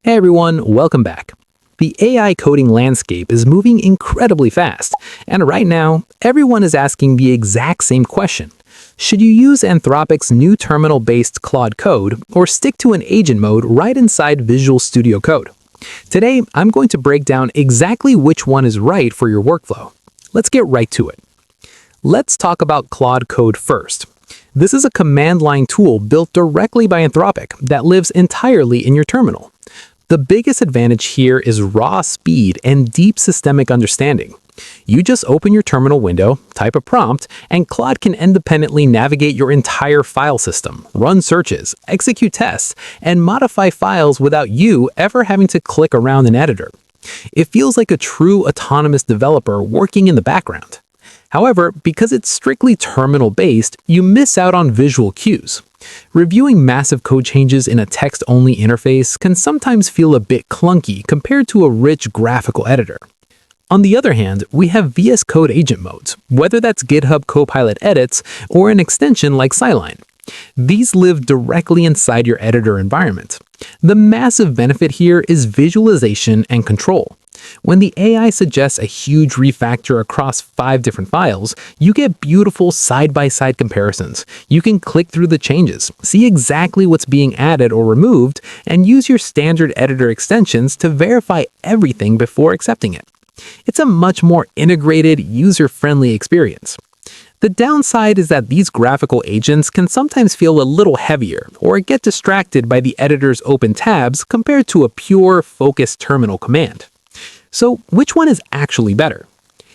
Hey everyone, welcome back. The AI coding landscape is moving incredibly fast, and right now, everyone is asking the exact same question. Should you use Anthropic's new terminal-based Claude Code or stick to an agent mode right inside Visual Studio Code? Today, I'm going to break down exactly which one is right for your workflow. Let's get right to it. Let's talk about Claude Code first. This is a command line tool built directly by Anthropic that lives entirely in your terminal. The biggest advantage here is raw speed and deep systemic understanding. You just open your terminal window, type a prompt, and Claude can independently navigate your entire file system, run searches, execute tests, and modify files without you ever having to click around an editor. It feels like a true autonomous developer working in the background. However, because it's strictly terminal-based, you miss out on visual cues. Reviewing massive code changes in a text-only interface can sometimes feel a bit clunky compared to a rich graphical editor. On the other hand, we have VS Code agent modes, whether that's GitHub Copilot edits or an extension like Sideline. These live directly inside your editor environment. The massive benefit here is visualization and control. When the AI suggests a huge refactor across 5 different files, you get beautiful side-by-side comparisons. You can click through the changes, see exactly what's being added or removed, and use your standard editor extensions to verify everything before accepting it. It's a much more integrated, user-friendly experience. The downside is that these graphical agents can sometimes feel a little heavier or get distracted by the editor's open tabs compared to a pure, focused terminal command. So, which one is actually better?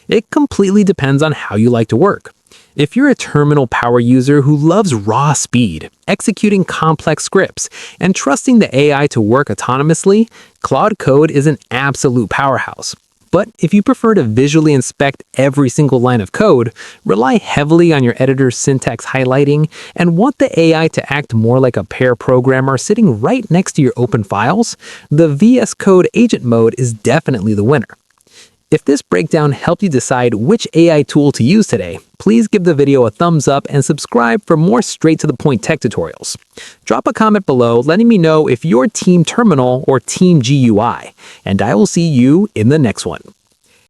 It completely depends on how you like to work. If you're a terminal power user who loves raw speed, executing complex scripts, and trusting the AI to work autonomously, Claude Code is an absolute powerhouse. But if you prefer to visually inspect every single line of code, rely heavily on your editor's syntax highlighting, and want the AI to act more like a pair programmer sitting right next to your open files, the VS Code agent mode is definitely the winner. If this breakdown helped you decide which AI tool to use today, please give the video a thumbs up and subscribe for more straight-to-the-point tech tutorials. Drop a comment below letting me know if you're Team Terminal or Team GUI, and I will see you in the next one.